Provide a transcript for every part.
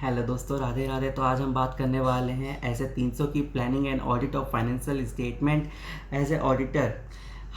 Hello दोस्तों, राधे राधे। तो आज हम बात करने वाले हैं ऐसे 300 की planning and audit of financial statement. As a auditor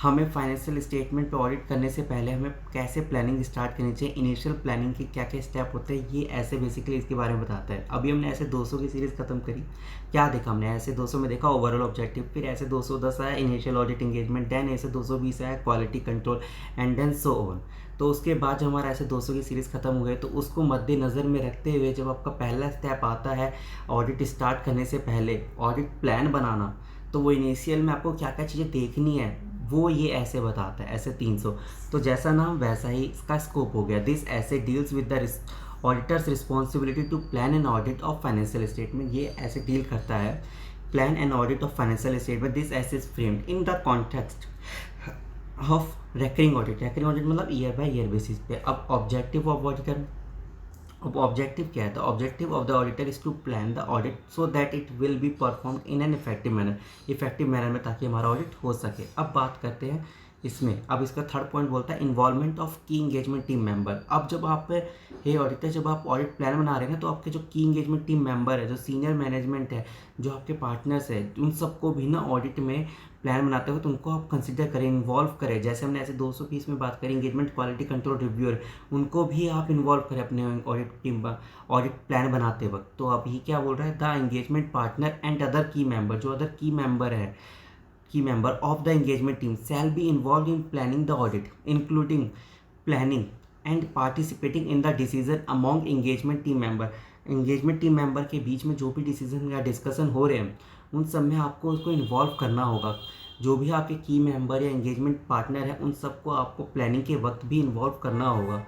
हमें फाइनेंशियल स्टेटमेंट पे ऑडिट करने से पहले हमें कैसे प्लानिंग स्टार्ट करनी चाहिए, इनिशियल प्लानिंग के क्या क्या स्टेप होते हैं, ये ऐसे बेसिकली इसके बारे में बताता है। अभी हमने ऐसे 200 की सीरीज़ खत्म करी। क्या देखा हमने? ऐसे 200 में देखा ओवरऑल ऑब्जेक्टिव, फिर ऐसे 210 आया initial audit engagement, then SA 220 आया quality control and then so on. तो उसके बाद जो हमारा ऐसे 200 की सीरीज़ खत्म हो गई, तो उसको मद्देनज़र में रखते हुए जब आपका पहला स्टेप आता है ऑडिट स्टार्ट करने से पहले ऑडिट प्लान बनाना, तो वो इनिशियल में आपको क्या क्या चीज़ें देखनी है वो ये ऐसे बताता है, ऐसे 300। तो जैसा नाम वैसा ही इसका स्कोप हो गया। This SA deals with the auditor's responsibility to plan and audit of financial statement. ये ऐसे डील करता है plan and audit of financial statement. This SA is framed in the context of recurring audit. Recurring audit मतलब year by year basis पे। अब objective of auditor, अब objective क्या है? The objective of the auditor is to plan the audit so that it will be performed in an effective manner, effective manner में, ताकि हमारा audit हो सके। अब बात करते हैं इसमें। अब इसका थर्ड पॉइंट बोलता है इन्वॉल्वमेंट ऑफ की इंगेजमेंट टीम मेंबर। अब जब आप हे ऑडिटर, जब आप ऑडिट प्लान बना रहे हैं तो आपके जो की इंगेजमेंट टीम मेंबर है, जो सीनियर मैनेजमेंट है, जो आपके पार्टनर्स है, उन सबको भी ना ऑडिट में प्लान बनाते हुए तो उनको आप कंसिडर करें, इन्वॉल्व करें। जैसे हमने ऐसे 220 में बात करी इंगेजमेंट क्वालिटी कंट्रोल रिव्यूअर, उनको भी आप इन्वॉल्व करें अपने ऑडिट टीम ऑडिट प्लान बनाते वक्त। तो अब ये क्या बोल रहा है? The engagement partner and other की मेंबर, जो अदर की मेंबर है, की member of the engagement team shall be involved in planning the audit, including planning and participating in the decision among engagement team member। engagement team member के बीच में जो भी decision या डिस्कशन हो रहे हैं उन सब में आपको उसको इन्वॉल्व करना होगा। जो भी आपके की मेंबर या एंगेजमेंट पार्टनर है उन सबको आपको प्लानिंग के वक्त भी इन्वॉल्व करना होगा।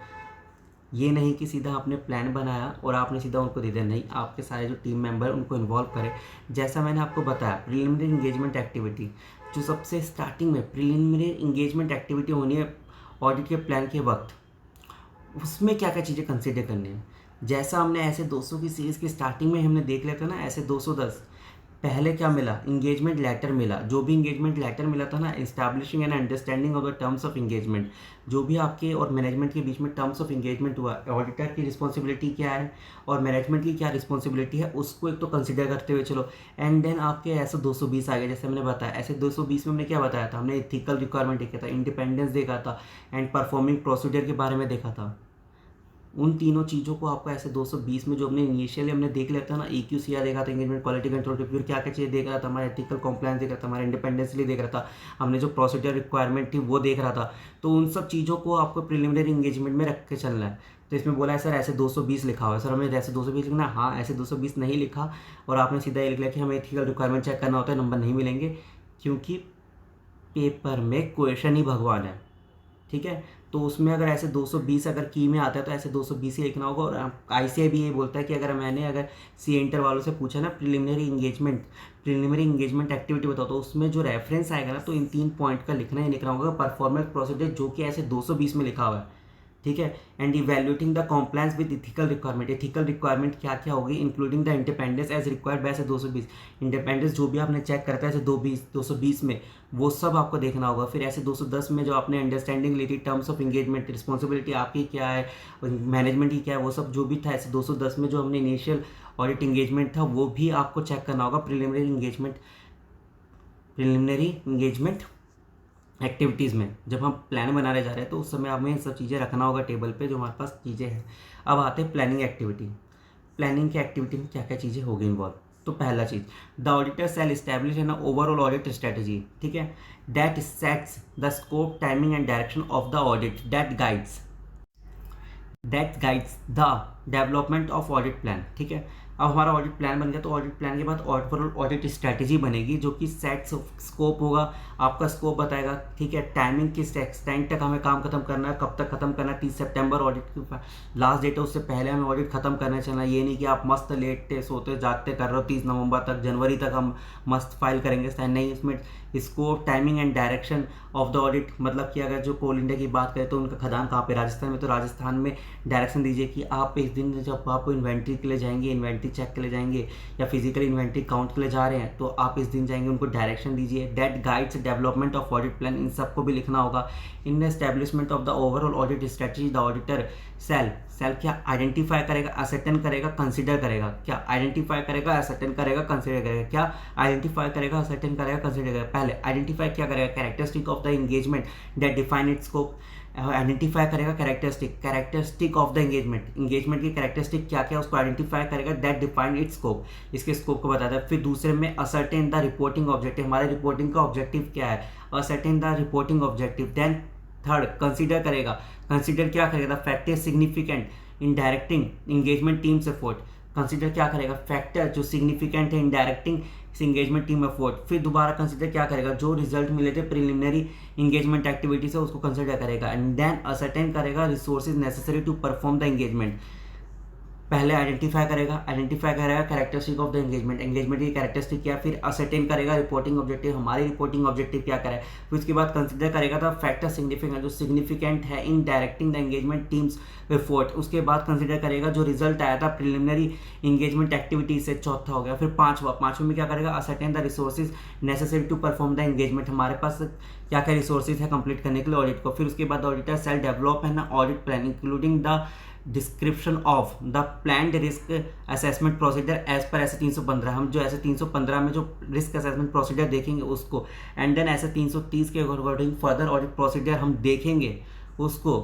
ये नहीं कि सीधा आपने प्लान बनाया और आपने सीधा उनको दे दिया, नहीं, आपके सारे जो टीम मेंबर उनको इन्वॉल्व करें। जैसा मैंने आपको बताया प्रिलिमिनरी इंगेजमेंट एक्टिविटी, जो सबसे स्टार्टिंग में प्रिलिमिनरी इंगेजमेंट एक्टिविटी होनी है ऑडिट के प्लान के वक्त, उसमें क्या क्या चीज़ें कंसिडर करनी है। जैसा हमने ऐसे 200 की सीरीज़ की स्टार्टिंग में हमने देख लिया था ना, ऐसे 210 पहले क्या मिला? इंगेजमेंट लेटर मिला। जो भी इंगेजमेंट लेटर मिला था ना, establishing an understanding of the terms of engagement, जो भी आपके और मैनेजमेंट के बीच में टर्म्स ऑफ इंगेजमेंट हुआ, ऑडिटर की रिस्पॉन्सिबिलिटी क्या है और मैनेजमेंट की क्या रिस्पॉन्सिबिलिटी है, उसको एक तो कंसिडर करते हुए चलो। एंड देन आपके ऐसे 220 आ गए। जैसे मैंने बताया ऐसे 220 में हमने क्या बताया था? हमने इथिकल रिक्वायरमेंट देखा था, इंडिपेंडेंस देखा था एंड परफॉर्मिंग प्रोसीजर के बारे में देखा था। उन तीनों चीज़ों को आपको ऐसे 220 में जो हमने इनिशियली हमने देख लिया था ना, EQCR देखा था, इंगेजमेंट क्वालिटी कंट्रोल रिव्यू, क्या क्या चीज़ें देख रहा था, हमारा एथिकल कॉम्प्लायंस देख रहा था, हमारा इंडिपेंडेंसली देख रहा था, हमने जो प्रोसीजर रिक्वायरमेंट थी वो देख रहा था। तो उन सब चीज़ों को आपको प्रिलिमिनरी इंगेजमेंट में रख के चलना है। तो इसमें बोला है सर ऐसे 220 लिखा हुआ है। सर हमें ऐसे 220 लिखना? हाँ, ऐसे 220 नहीं लिखा और आपने सीधा ये लिख लिया कि हमें एथिकल रिक्वायरमेंट चेक करना होता है, नंबर नहीं मिलेंगे, क्योंकि पेपर में क्वेश्चन ही भगवान है। ठीक है, तो उसमें अगर ऐसे 220 अगर की में आता है तो ऐसे 220 ही लिखना होगा। और ICAI भी ये बोलता है कि अगर सी इंटर वालों से पूछा ना प्रिलिमिनरी इंगेजमेंट एक्टिविटी बताओ, तो उसमें जो रेफरेंस आएगा ना, तो इन 3 पॉइंट का लिखना ही लिखना होगा। परफॉर्मेंस प्रोसीजर जो कि ऐसे 220 में लिखा हुआ है। ठीक है, and evaluating the compliance with ethical requirement. Ethical requirement क्या क्या होगी? Including the independence as required by SA 220। Independence जो भी आपने चेक करता है ऐसे 220 में, वो सब आपको देखना होगा। फिर ऐसे 210 में जो आपने अंडरस्टैंडिंग ली थी, टर्म्स ऑफ इंगेजमेंट, रिस्पॉन्सिबिलिटी आपकी क्या है, मैनेजमेंट की क्या है, वो सब जो भी था ऐसे 210 में जो हमने इनिशियल ऑडिट इंगेजमेंट था वो भी आपको चेक करना होगा। प्रिलिमिनरी इंगेजमेंट एक्टिविटीज़ में जब हम प्लान बनाने जा रहे हैं तो उस समय हमें इन सब चीज़ें रखना होगा टेबल पे, जो हमारे पास चीज़ें हैं। अब आते हैं प्लानिंग एक्टिविटी। प्लानिंग की एक्टिविटी में क्या क्या चीज़ें होगी इन्वॉल्व? तो पहला चीज़, the auditor shall establish an overall audit strategy. ठीक है, that sets the scope, timing and direction of the audit, that guides the development of audit plan. ठीक है, अब हमारा ऑडिट प्लान बन गया तो ऑडिट प्लान के बाद ओवरऑल ऑडिट स्ट्रैटेजी बनेगी, जो कि सेट स्कोप होगा, आपका स्कोप बताएगा। ठीक है, टाइमिंग किस टाइम तक हमें काम खत्म करना है, कब तक खत्म करना है। 30 सितंबर ऑडिट की लास्ट डेट है, उससे पहले हमें ऑडिट खत्म करना चलना। ये नहीं कि आप मस्त लेटते सोते जागते कर रहे हो 30 नवंबर तक, जनवरी तक हम मस्त फाइल करेंगे, नहीं। इसमें scope, timing and direction of the audit, मतलब कि अगर जो कोल इंडिया की बात करें तो उनका खदान कहाँ पे? राजस्थान में। तो राजस्थान में डायरेक्शन दीजिए कि आप इस दिन जब आप इन्वेंट्री के लिए जाएंगे, इन्वेंट्री चेक के लिए जाएंगे या फिजिकल इन्वेंट्री काउंट के लिए जा रहे हैं, तो आप इस दिन जाएंगे, उनको डायरेक्शन दीजिए। That guides development of audit plan, इन सबको भी लिखना होगा। In establishment of the overall audit strategy the auditor shall shall क्या आइडेंटिफाई करेगा, असर्टेन करेगा, कंसीडर करेगा। क्या आइडेंटिफाई करेगा, असर्टेन करेगा, कंसीडर करेगा। क्या आइडेंटिफाई करेगा, असर्टेन करेगा, कंसीडर करेगा। पहले आइडेंटिफाई क्या करेगा, characteristic of the engagement that define its scope. Identify करेगा कैरेक्टरिस्टिक ऑफ द एंगेजमेंट की कैरेक्टरिस्टिक क्या क्या उसको आइडेंटिफाई करेगा दैट डिफाइन इट्स स्कोप, इसके स्कोप को बताता है। फिर दूसरे में असर्टेन द रिपोर्टिंग ऑब्जेक्टिव, हमारे रिपोर्टिंग का ऑब्जेक्टिव क्या है, ascertain the reporting objective. Then third consider करेगा, कंसीडर क्या करेगा, the factor significant in directing engagement teams effort. Consider क्या करेगा, फैक्टर जो सिग्निफिकेंट है in directing engagement team effort. फिर दोबारा कंसीडर क्या करेगा, जो रिजल्ट मिले थे प्रिलिमिनरी एंगेजमेंट एक्टिविटी से उसको कंसीडर करेगा। एंड देन असर्टेन करेगा resources necessary to perform the engagement. पहले आइडेंटिफाई करेगा कैरेक्टरिस्टिक ऑफ द एंगेजमेंट की कैरेक्टरिस्टिक क्या, फिर असर्टेन करेगा रिपोर्टिंग ऑब्जेक्टिव, हमारी रिपोर्टिंग ऑब्जेक्टिव क्या करे। फिर उसके बाद कंसीडर करेगा था फैक्टर सिग्निफिकेंट जो सिग्निफिकेंट है in directing the engagement teams effort. उसके बाद कंसीडर करेगा जो रिजल्ट आया था प्रिलिमिनरी एंगेजमेंट एक्टिविटी से, चौथा हो गया। फिर पांचवा में क्या करेगा, ascertain the resources necessary to perform the engagement, हमारे पास क्या क्या रिसोर्सेज है कंप्लीट करने के लिए ऑडिट को। फिर उसके बाद auditor shall develop and audit plan including the description of the planned risk assessment procedure as per SA 315, हम जो ऐसे 315 में जो रिस्क असेसमेंट प्रोसीजर देखेंगे उसको। एंड देन ऐसे 330 के अकॉर्डिंग फर्दर ऑडिट प्रोसीजर हम देखेंगे उसको,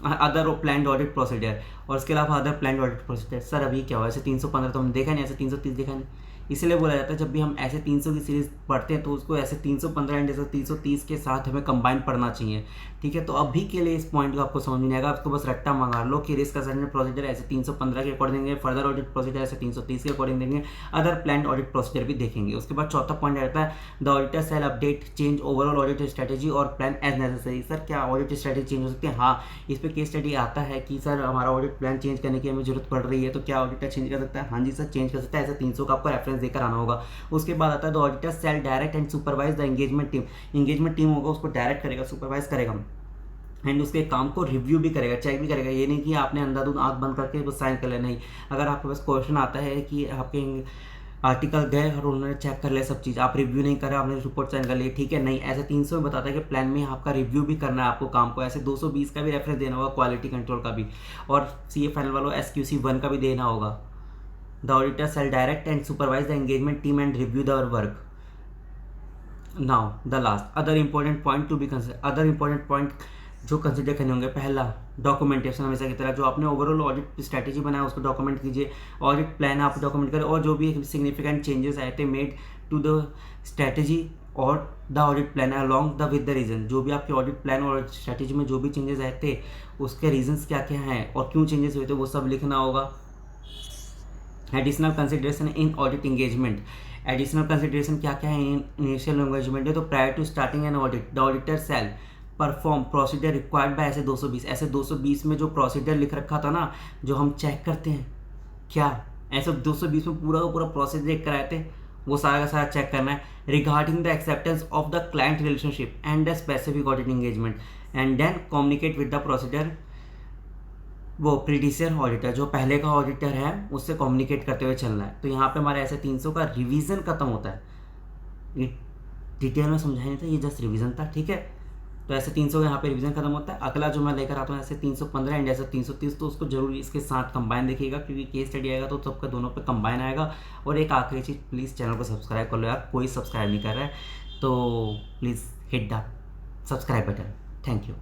अदर प्लान्ड ऑडिट प्रोसीजर, और उसके अलावा other planned audit procedure. Sir अभी क्या हुआ, ऐसे 315 तो हमने देखा नहीं, ऐसे 330 देखा नहीं, इसलिए बोला जाता है जब भी हम ऐसे 300 की सीरीज पढ़ते हैं तो उसको ऐसे 315 एंड ऐसे 330 के साथ हमें कंबाइन पढ़ना चाहिए। ठीक है, तो अभी के लिए इस पॉइंट को आपको समझ नहीं आएगा, आपको बस रट्टा मंगा लो कि रिस्क असेसमेंट प्रोसीजर ऐसे 315 के अकॉर्डिंग देंगे, फर्दर ऑडिट प्रोसीजर ऐसे 330 के अकॉर्डिंग देंगे, अदर प्लान ऑडिट प्रोसीजर भी देखेंगे। उसके बाद चौथा पॉइंट रहता है the auditor shall update change overall audit strategy और प्लान एज नेसेसरी। सर क्या ऑडिट स्ट्रेटेजी चेंज हो सकती है? हाँ, इस पर केस स्टडी आता है कि सर हमारा ऑडिट प्लान चेंज करने की हमें जरूरत पड़ रही है, तो क्या ऑडिटर चेंज कर सकता है? हाँ जी सर, चेंज कर सकता है। ऐसे 300 का आपको रेफरेंस देकर आना होगा। उसके बाद आता है the auditor shall direct and supervise the engagement team होगा उसको डायरेक्ट करेगा, सुपरवाइज करेगा एंड उसके काम को रिव्यू भी करेगा, चेक भी करेगा। ये नहीं कि आपने अंधाधुंध आंख बंद करके बस साइन कर लेना। नहीं, अगर आपके पास क्वेश्चन आता है कि आपके आर्टिकल गए और उन्होंने चेक कर लिया सब चीज़, आप रिव्यू नहीं कर रहे, आपने रिपोर्ट साइन कर ली, ठीक है, नहीं, ऐसे 300 में बताता है कि प्लान में आपका रिव्यू भी करना है आपको काम को। ऐसे 220 का भी रेफरेंस देना होगा, क्वालिटी कंट्रोल का भी, और CA फाइनल वालों SQC 1 का भी देना होगा। The auditor shall direct and supervise the engagement team and review the work. Now the last other important point to be consider, other important point जो कंसिडर करने होंगे। पहला डॉक्यूमेंटेशन, हमेशा की तरह जो आपने ओवरऑल ऑडिट स्ट्रैटेजी बनाया उसको डॉक्यूमेंट कीजिए, ऑडिट प्लान आप डॉक्यूमेंट करें, और जो भी सिग्निफिकेंट चेंजेस आए थे मेड टू द स्ट्रैटेजी और the audit plan along the with the reason, जो भी आपके ऑडिट प्लान और स्ट्रैटेजी में जो भी चेंजेस आए थे उसके रीजंस क्या क्या हैं और क्यों चेंजेस हुए थे वो सब लिखना होगा। Additional consideration in audit engagement, additional consideration क्या क्या है इन इनिशियल एंगेजमेंट है। तो prior to starting an audit the auditor shall perform procedure required by SA 220, ऐसे 220 में जो प्रोसीजर लिख रखा था ना, जो हम चेक करते हैं, क्या ऐसे 220 में पूरा का पूरा प्रोसीजर लिख कर आए थे, वो सारा का सारा चेक करना है। Regarding the acceptance of the client relationship and the specific audit engagement and then communicate with the procedure, वो प्रीडिसेर ऑडिटर जो पहले का ऑडिटर है उससे कम्युनिकेट करते हुए चलना है। तो यहाँ पे हमारे ऐसे 300 का रिवीजन खत्म होता है, ये डिटेल में समझाया नहीं था, ये जस्ट रिवीजन था, ठीक है। तो ऐसे 300 का यहाँ पे रिवीजन खत्म होता है। अगला जो मैं लेकर आता हूँ ऐसे 315 एंड ऐसे 330, तो उसको जरूर इसके साथ कंबाइन देखिएगा, क्योंकि केस स्टडी आएगा तो सबका दोनों पे कंबाइन आएगा। और एक आखिरी चीज़, प्लीज़ चैनल को सब्सक्राइब कर लो यार, कोई सब्सक्राइब नहीं कर रहा है, तो please hit the subscribe button. Thank you.